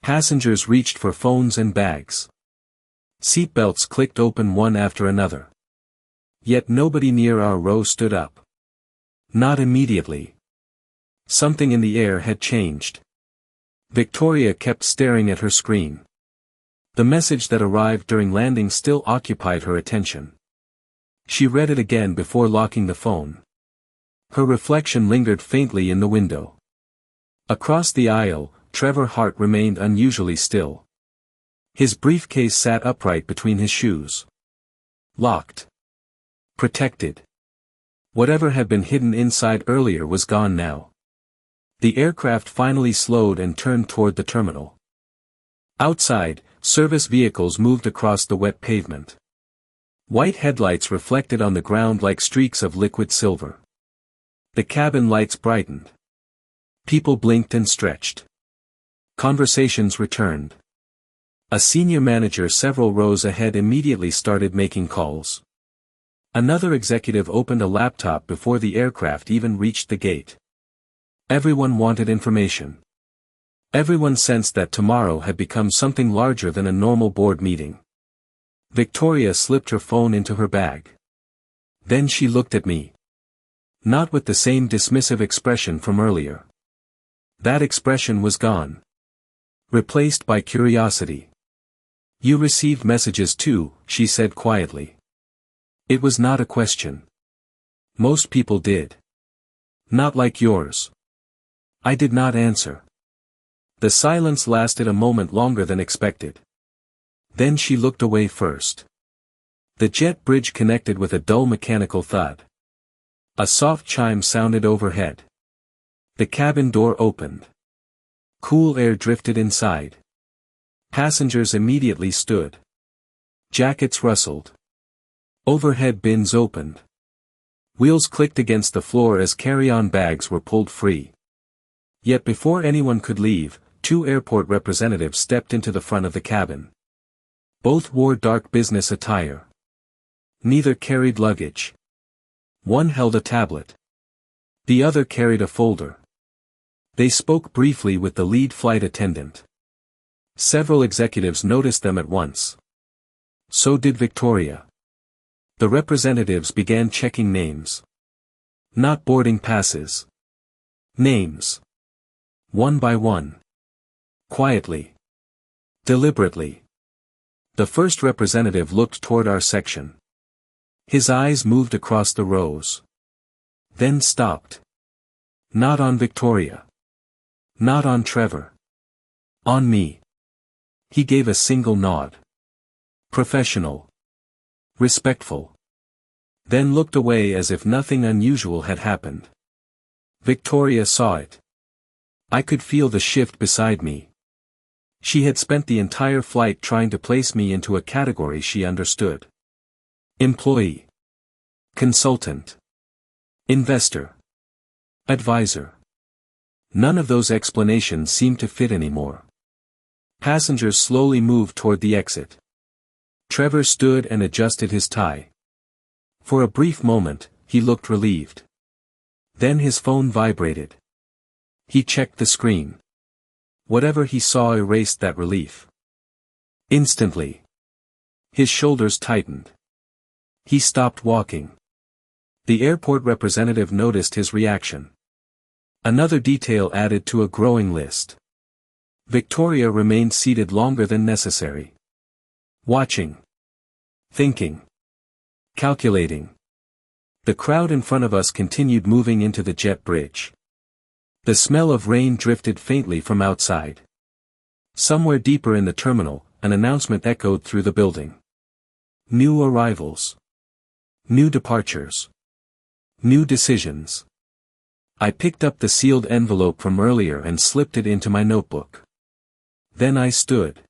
[SPEAKER 1] Passengers reached for phones and bags. Seatbelts clicked open one after another. Yet nobody near our row stood up. Not immediately. Something in the air had changed. Victoria kept staring at her screen. The message that arrived during landing still occupied her attention. She read it again before locking the phone. Her reflection lingered faintly in the window. Across the aisle, Trevor Hart remained unusually still. His briefcase sat upright between his shoes. Locked. Protected. Whatever had been hidden inside earlier was gone now. The aircraft finally slowed and turned toward the terminal. Outside, service vehicles moved across the wet pavement. White headlights reflected on the ground like streaks of liquid silver. The cabin lights brightened. People blinked and stretched. Conversations returned. A senior manager several rows ahead immediately started making calls. Another executive opened a laptop before the aircraft even reached the gate. Everyone wanted information. Everyone sensed that tomorrow had become something larger than a normal board meeting. Victoria slipped her phone into her bag. Then she looked at me. Not with the same dismissive expression from earlier. That expression was gone. Replaced by curiosity. "You received messages too," she said quietly. It was not a question. Most people did. Not like yours. I did not answer. The silence lasted a moment longer than expected. Then she looked away first. The jet bridge connected with a dull mechanical thud. A soft chime sounded overhead. The cabin door opened. Cool air drifted inside. Passengers immediately stood. Jackets rustled. Overhead bins opened. Wheels clicked against the floor as carry-on bags were pulled free. Yet before anyone could leave, two airport representatives stepped into the front of the cabin. Both wore dark business attire. Neither carried luggage. One held a tablet. The other carried a folder. They spoke briefly with the lead flight attendant. Several executives noticed them at once. So did Victoria. The representatives began checking names. Not boarding passes. Names. One by one. Quietly. Deliberately. The first representative looked toward our section. His eyes moved across the rows. Then stopped. Not on Victoria. Not on Trevor. On me. He gave a single nod. Professional. Respectful. Then looked away as if nothing unusual had happened. Victoria saw it. I could feel the shift beside me. She had spent the entire flight trying to place me into a category she understood. Employee. Consultant. Investor. Advisor. None of those explanations seemed to fit anymore. Passengers slowly moved toward the exit. Trevor stood and adjusted his tie. For a brief moment, he looked relieved. Then his phone vibrated. He checked the screen. Whatever he saw erased that relief. Instantly. His shoulders tightened. He stopped walking. The airport representative noticed his reaction. Another detail added to a growing list. Victoria remained seated longer than necessary. Watching. Thinking. Calculating. The crowd in front of us continued moving into the jet bridge. The smell of rain drifted faintly from outside. Somewhere deeper in the terminal, an announcement echoed through the building. New arrivals. New departures. New decisions. I picked up the sealed envelope from earlier and slipped it into my notebook. Then I stood.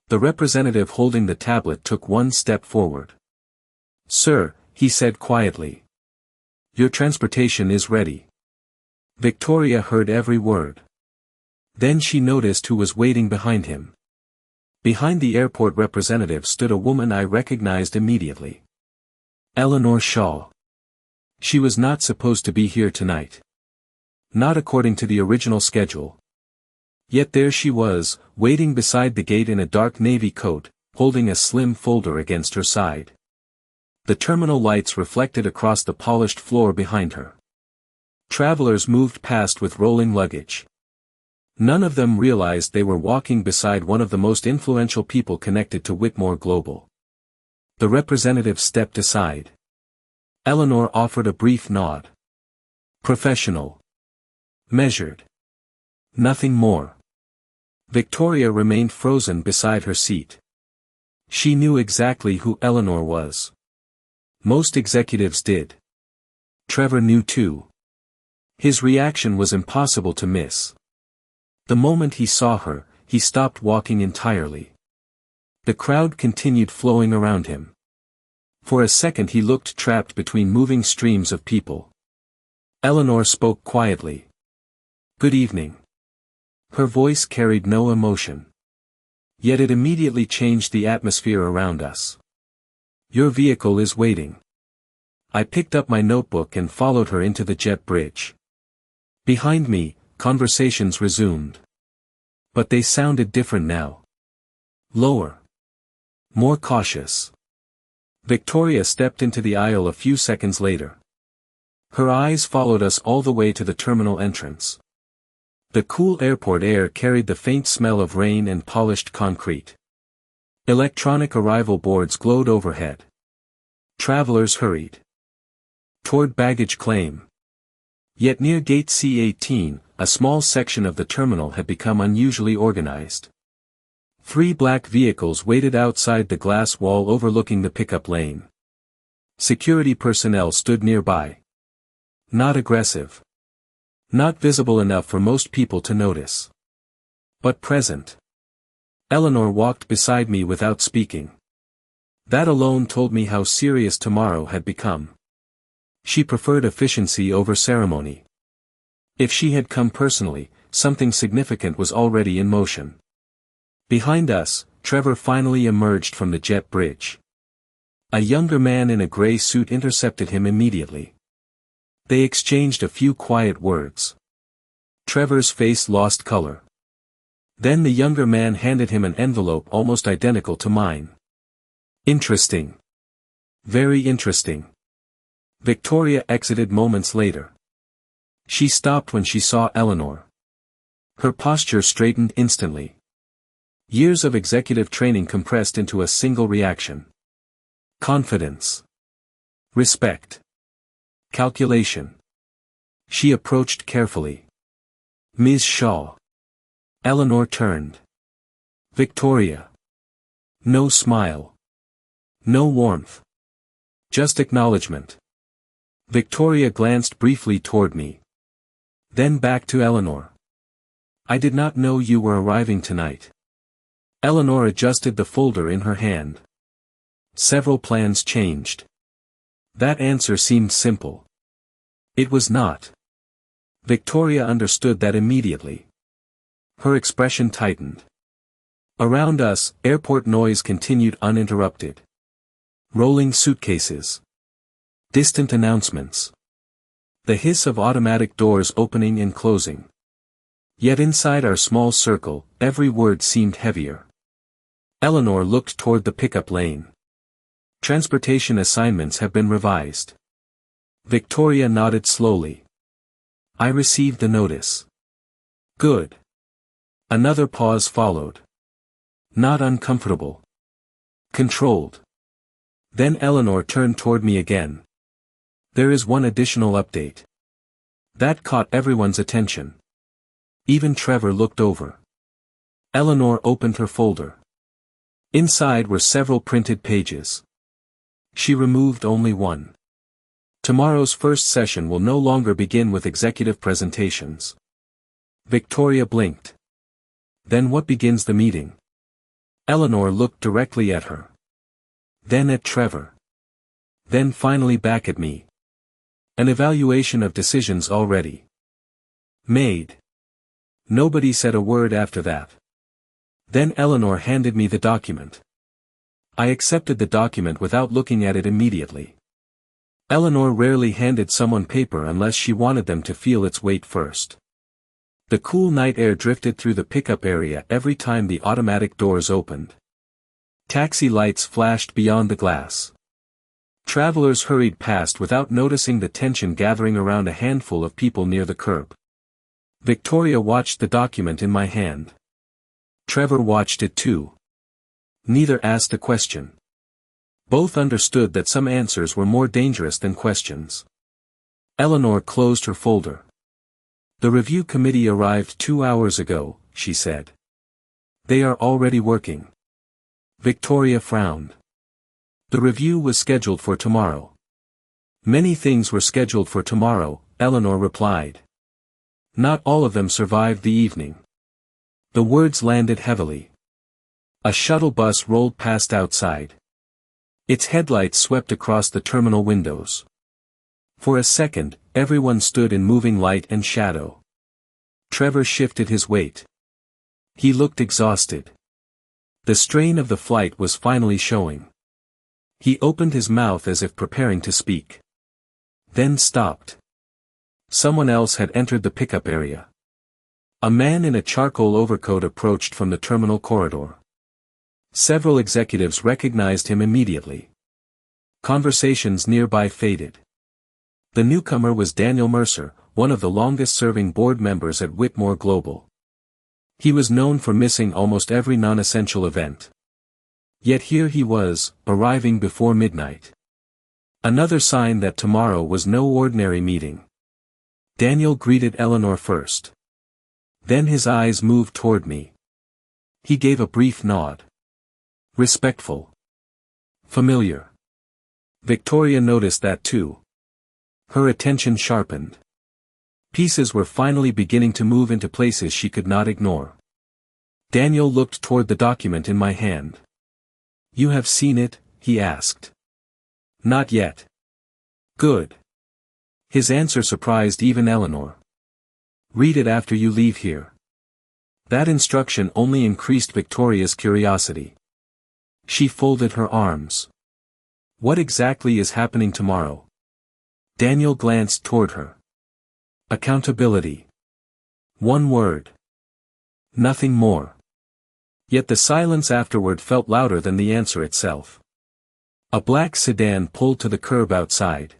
[SPEAKER 1] The representative holding the tablet took one step forward. "Sir," he said quietly. "Your transportation is ready." Victoria heard every word. Then she noticed who was waiting behind him. Behind the airport representative stood a woman I recognized immediately. Eleanor Shaw. She was not supposed to be here tonight. Not according to the original schedule. Yet there she was, waiting beside the gate in a dark navy coat, holding a slim folder against her side. The terminal lights reflected across the polished floor behind her. Travelers moved past with rolling luggage. None of them realized they were walking beside one of the most influential people connected to Whitmore Global. The representative stepped aside. Eleanor offered a brief nod. Professional. Measured. Nothing more. Victoria remained frozen beside her seat. She knew exactly who Eleanor was. Most executives did. Trevor knew too. His reaction was impossible to miss. The moment he saw her, he stopped walking entirely. The crowd continued flowing around him. For a second he looked trapped between moving streams of people. Eleanor spoke quietly. "Good evening." Her voice carried no emotion. Yet it immediately changed the atmosphere around us. "Your vehicle is waiting." I picked up my notebook and followed her into the jet bridge. Behind me, conversations resumed. But they sounded different now. Lower. More cautious. Victoria stepped into the aisle a few seconds later. Her eyes followed us all the way to the terminal entrance. The cool airport air carried the faint smell of rain and polished concrete. Electronic arrival boards glowed overhead. Travelers hurried toward baggage claim. Yet near gate C-18, a small section of the terminal had become unusually organized. 3 black vehicles waited outside the glass wall overlooking the pickup lane. Security personnel stood nearby. Not aggressive. Not visible enough for most people to notice. But present. Eleanor walked beside me without speaking. That alone told me how serious tomorrow had become. She preferred efficiency over ceremony. If she had come personally, something significant was already in motion. Behind us, Trevor finally emerged from the jet bridge. A younger man in a gray suit intercepted him immediately. They exchanged a few quiet words. Trevor's face lost color. Then the younger man handed him an envelope almost identical to mine. "Interesting. Very interesting." Victoria exited moments later. She stopped when she saw Eleanor. Her posture straightened instantly. Years of executive training compressed into a single reaction. Confidence. Respect. Calculation. She approached carefully. "Ms. Shaw." Eleanor turned. "Victoria." No smile. No warmth. Just acknowledgement. Victoria glanced briefly toward me. Then back to Eleanor. "I did not know you were arriving tonight." Eleanor adjusted the folder in her hand. Several plans changed. That answer seemed simple. It was not. Victoria understood that immediately. Her expression tightened. Around us, airport noise continued uninterrupted. Rolling suitcases. Distant announcements. The hiss of automatic doors opening and closing. Yet inside our small circle, every word seemed heavier. Eleanor looked toward the pickup lane. "Transportation assignments have been revised." Victoria nodded slowly. "I received the notice." "Good." Another pause followed. Not uncomfortable. Controlled. Then Eleanor turned toward me again. "There is one additional update." That caught everyone's attention. Even Trevor looked over. Eleanor opened her folder. Inside were several printed pages. She removed only one. "Tomorrow's first session will no longer begin with executive presentations." Victoria blinked. "Then what begins the meeting?" Eleanor looked directly at her. Then at Trevor. Then finally back at me. "An evaluation of decisions already made." Nobody said a word after that. Then Eleanor handed me the document. I accepted the document without looking at it immediately. Eleanor rarely handed someone paper unless she wanted them to feel its weight first. The cool night air drifted through the pickup area every time the automatic doors opened. Taxi lights flashed beyond the glass. Travelers hurried past without noticing the tension gathering around a handful of people near the curb. Victoria watched the document in my hand. Trevor watched it too. Neither asked a question. Both understood that some answers were more dangerous than questions. Eleanor closed her folder. "The review committee arrived 2 hours ago," she said. "They are already working." Victoria frowned. "The review was scheduled for tomorrow." Many things were scheduled for tomorrow, Eleanor replied. Not all of them survived the evening. The words landed heavily. A shuttle bus rolled past outside. Its headlights swept across the terminal windows. For a second, everyone stood in moving light and shadow. Trevor shifted his weight. He looked exhausted. The strain of the flight was finally showing. He opened his mouth as if preparing to speak. Then stopped. Someone else had entered the pickup area. A man in a charcoal overcoat approached from the terminal corridor. Several executives recognized him immediately. Conversations nearby faded. The newcomer was Daniel Mercer, one of the longest-serving board members at Whitmore Global. He was known for missing almost every non-essential event. Yet here he was, arriving before midnight. Another sign that tomorrow was no ordinary meeting. Daniel greeted Eleanor first. Then his eyes moved toward me. He gave a brief nod. Respectful. Familiar. Victoria noticed that too. Her attention sharpened. Pieces were finally beginning to move into places she could not ignore. Daniel looked toward the document in my hand. You have seen it? He asked. Not yet. Good. His answer surprised even Eleanor. Read it after you leave here. That instruction only increased Victoria's curiosity. She folded her arms. What exactly is happening tomorrow? Daniel glanced toward her. Accountability. One word. Nothing more. Yet the silence afterward felt louder than the answer itself. A black sedan pulled to the curb outside.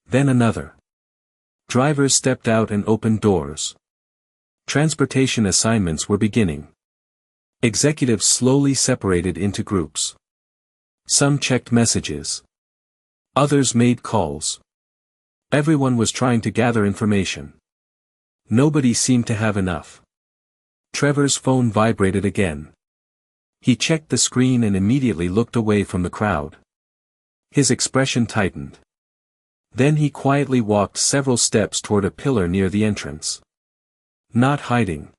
[SPEAKER 1] Then another. Drivers stepped out and opened doors. Transportation assignments were beginning. Executives slowly separated into groups. Some checked messages. Others made calls. Everyone was trying to gather information. Nobody seemed to have enough. Trevor's phone vibrated again. He checked the screen and immediately looked away from the crowd. His expression tightened. Then he quietly walked several steps toward a pillar near the entrance. Not hiding.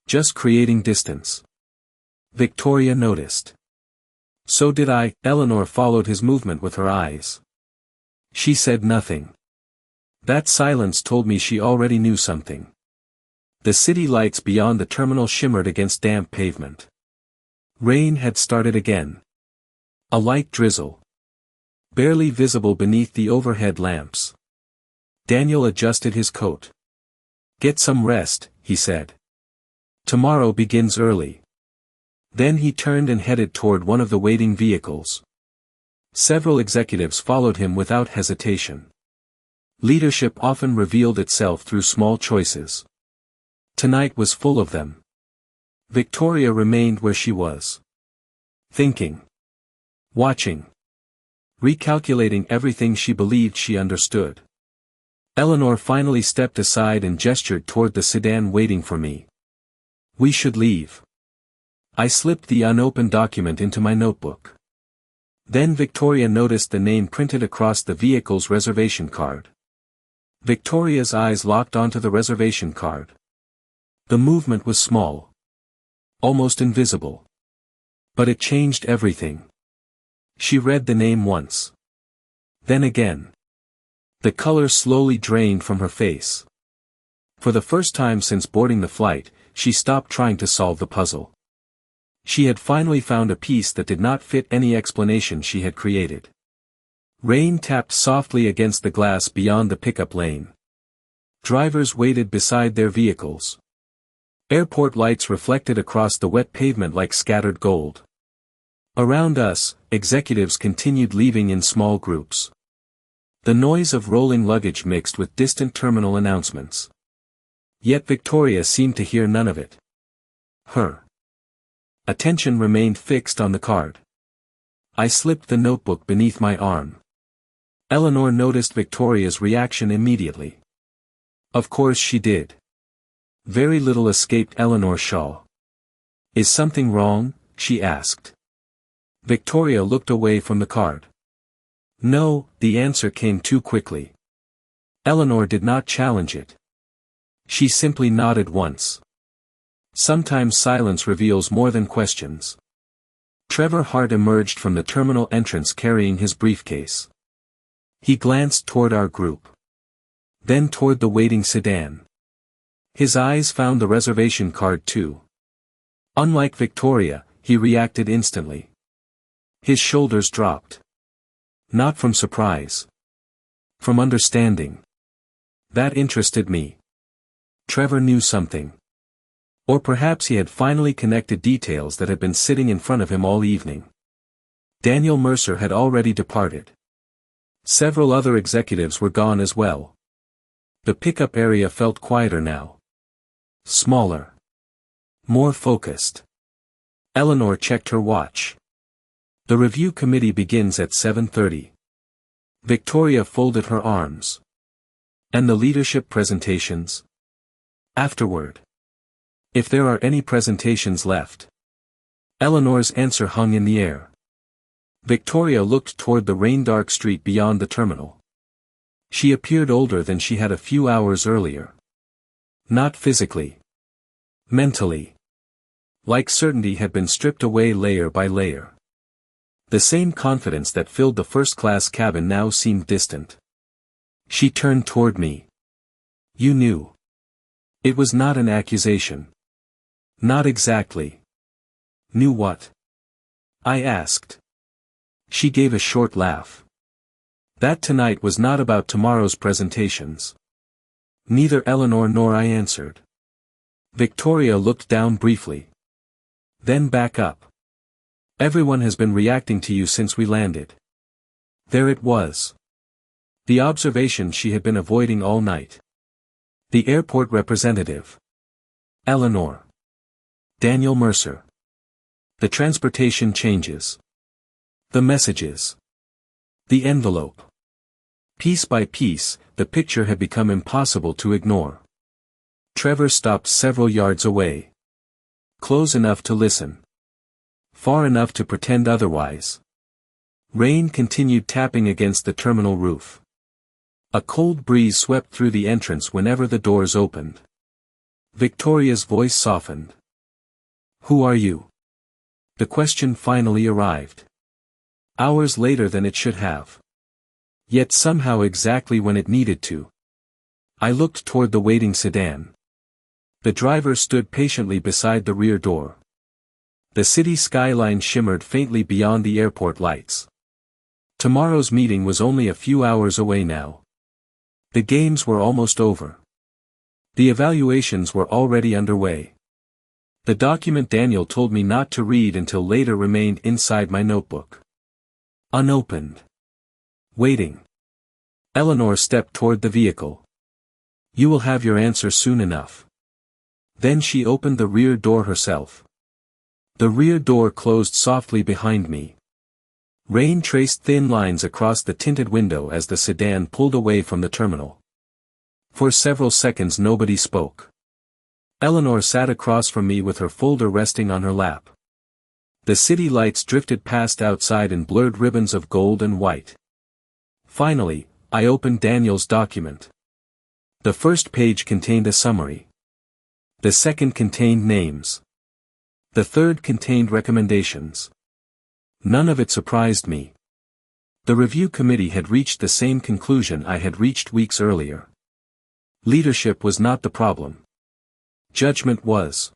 [SPEAKER 1] Just creating distance. Victoria noticed. So did I. Eleanor followed his movement with her eyes. She said nothing. That silence told me she already knew something. The city lights beyond the terminal shimmered against damp pavement. Rain had started again. A light drizzle. Barely visible beneath the overhead lamps. Daniel adjusted his coat. Get some rest, he said. Tomorrow begins early. Then he turned and headed toward one of the waiting vehicles. Several executives followed him without hesitation. Leadership often revealed itself through small choices. Tonight was full of them. Victoria remained where she was. Thinking. Watching. Recalculating everything she believed she understood. Eleanor finally stepped aside and gestured toward the sedan waiting for me. We should leave. I slipped the unopened document into my notebook. Then Victoria noticed the name printed across the vehicle's reservation card. Victoria's eyes locked onto the reservation card. The movement was small. Almost invisible. But it changed everything. She read the name once. Then again. The color slowly drained from her face. For the first time since boarding the flight, she stopped trying to solve the puzzle. She had finally found a piece that did not fit any explanation she had created. Rain tapped softly against the glass beyond the pickup lane. Drivers waited beside their vehicles. Airport lights reflected across the wet pavement like scattered gold. Around us, executives continued leaving in small groups. The noise of rolling luggage mixed with distant terminal announcements. Yet Victoria seemed to hear none of it. Her attention remained fixed on the card. I slipped the notebook beneath my arm. Eleanor noticed Victoria's reaction immediately. Of course she did. Very little escaped Eleanor Shaw. Is something wrong? She asked. Victoria looked away from the card. No, the answer came too quickly. Eleanor did not challenge it. She simply nodded once. Sometimes silence reveals more than questions. Trevor Hart emerged from the terminal entrance carrying his briefcase. He glanced toward our group. Then toward the waiting sedan. His eyes found the reservation card too. Unlike Victoria, he reacted instantly. His shoulders dropped. Not from surprise. From understanding. That interested me. Trevor knew something. Or perhaps he had finally connected details that had been sitting in front of him all evening. Daniel Mercer had already departed. Several other executives were gone as well. The pickup area felt quieter now. Smaller. More focused. Eleanor checked her watch. The review committee begins at 7:30. Victoria folded her arms. And the leadership presentations? Afterward. If there are any presentations left. Eleanor's answer hung in the air. Victoria looked toward the rain-dark street beyond the terminal. She appeared older than she had a few hours earlier. Not physically. Mentally. Like certainty had been stripped away layer by layer. The same confidence that filled the first-class cabin now seemed distant. She turned toward me. You knew. It was not an accusation. Not exactly. Knew what? I asked. She gave a short laugh. That tonight was not about tomorrow's presentations. Neither Eleanor nor I answered. Victoria looked down briefly. Then back up. Everyone has been reacting to you since we landed. There it was. The observation she had been avoiding all night. The airport representative. Eleanor. Daniel Mercer. The transportation changes. The messages. The envelope. Piece by piece, the picture had become impossible to ignore. Trevor stopped several yards away. Close enough to listen. Far enough to pretend otherwise. Rain continued tapping against the terminal roof. A cold breeze swept through the entrance whenever the doors opened. Victoria's voice softened. Who are you? The question finally arrived. Hours later than it should have. Yet somehow exactly when it needed to. I looked toward the waiting sedan. The driver stood patiently beside the rear door. The city skyline shimmered faintly beyond the airport lights. Tomorrow's meeting was only a few hours away now. The games were almost over. The evaluations were already underway. The document Daniel told me not to read until later remained inside my notebook. Unopened. Waiting. Eleanor stepped toward the vehicle. You will have your answer soon enough. Then she opened the rear door herself. The rear door closed softly behind me. Rain traced thin lines across the tinted window as the sedan pulled away from the terminal. For several seconds nobody spoke. Eleanor sat across from me with her folder resting on her lap. The city lights drifted past outside in blurred ribbons of gold and white. Finally, I opened Daniel's document. The first page contained a summary. The second contained names. The third contained recommendations. None of it surprised me. The review committee had reached the same conclusion I had reached weeks earlier. Leadership was not the problem. Judgment was.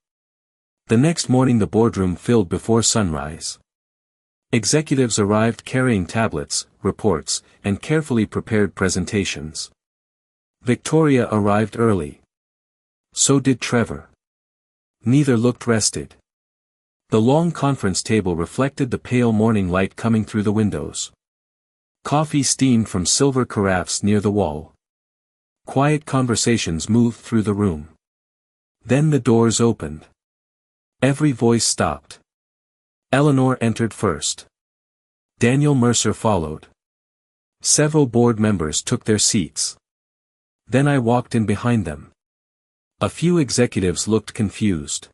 [SPEAKER 1] The next morning the boardroom filled before sunrise. Executives arrived carrying tablets, reports, and carefully prepared presentations. Victoria arrived early. So did Trevor. Neither looked rested. The long conference table reflected the pale morning light coming through the windows. Coffee steamed from silver carafes near the wall. Quiet conversations moved through the room. Then the doors opened. Every voice stopped. Eleanor entered first. Daniel Mercer followed. Several board members took their seats. Then I walked in behind them. A few executives looked confused.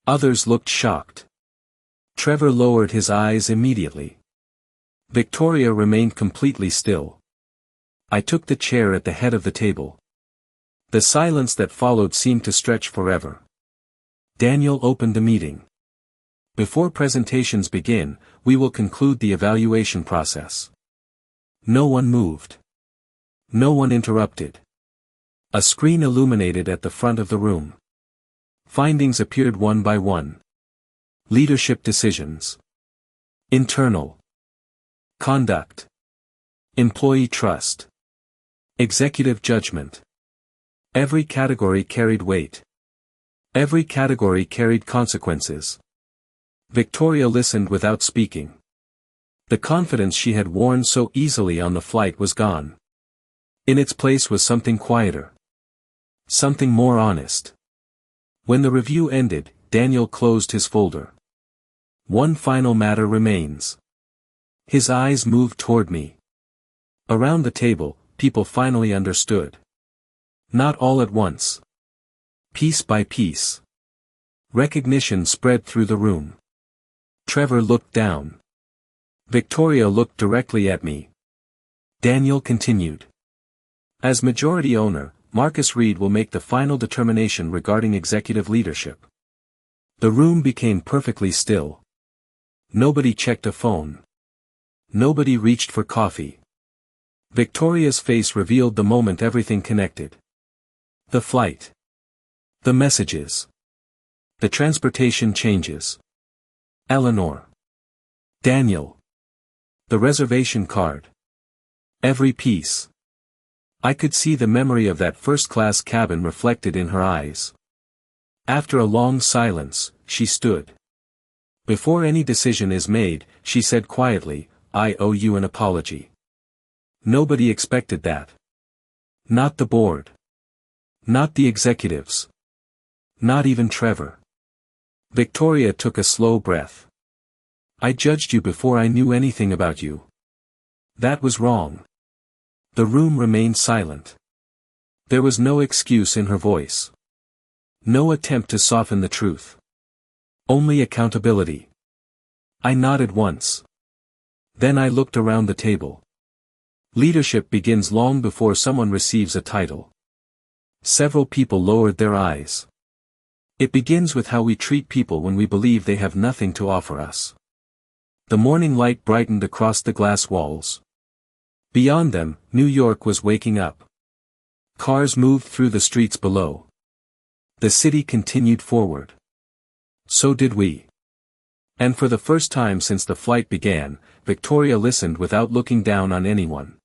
[SPEAKER 1] Others looked shocked. Trevor lowered his eyes immediately. Victoria remained completely still. I took the chair at the head of the table. The silence that followed seemed to stretch forever. Daniel opened the meeting. Before presentations begin, we will conclude the evaluation process. No one moved. No one interrupted. A screen illuminated at the front of the room. Findings appeared one by one. Leadership decisions. Internal. Conduct. Employee trust. Executive judgment. Every category carried weight. Every category carried consequences. Victoria listened without speaking. The confidence she had worn so easily on the flight was gone. In its place was something quieter. Something more honest. When the review ended, Daniel closed his folder. One final matter remains. His eyes moved toward me. Around the table, people finally understood. Not all at once. Piece by piece. Recognition spread through the room. Trevor looked down. Victoria looked directly at me. Daniel continued. As majority owner, Marcus Reed will make the final determination regarding executive leadership. The room became perfectly still. Nobody checked a phone. Nobody reached for coffee. Victoria's face revealed the moment everything connected. The flight. The messages. The transportation changes. Eleanor. Daniel. The reservation card. Every piece. I could see the memory of that first-class cabin reflected in her eyes. After a long silence, she stood. Before any decision is made, she said quietly, I owe you an apology. Nobody expected that. Not the board. Not the executives. Not even Trevor. Victoria took a slow breath. I judged you before I knew anything about you. That was wrong. The room remained silent. There was no excuse in her voice. No attempt to soften the truth. Only accountability. I nodded once. Then I looked around the table. Leadership begins long before someone receives a title. Several people lowered their eyes. It begins with how we treat people when we believe they have nothing to offer us. The morning light brightened across the glass walls. Beyond them, New York was waking up. Cars moved through the streets below. The city continued forward. So did we. And for the first time since the flight began, Victoria listened without looking down on anyone.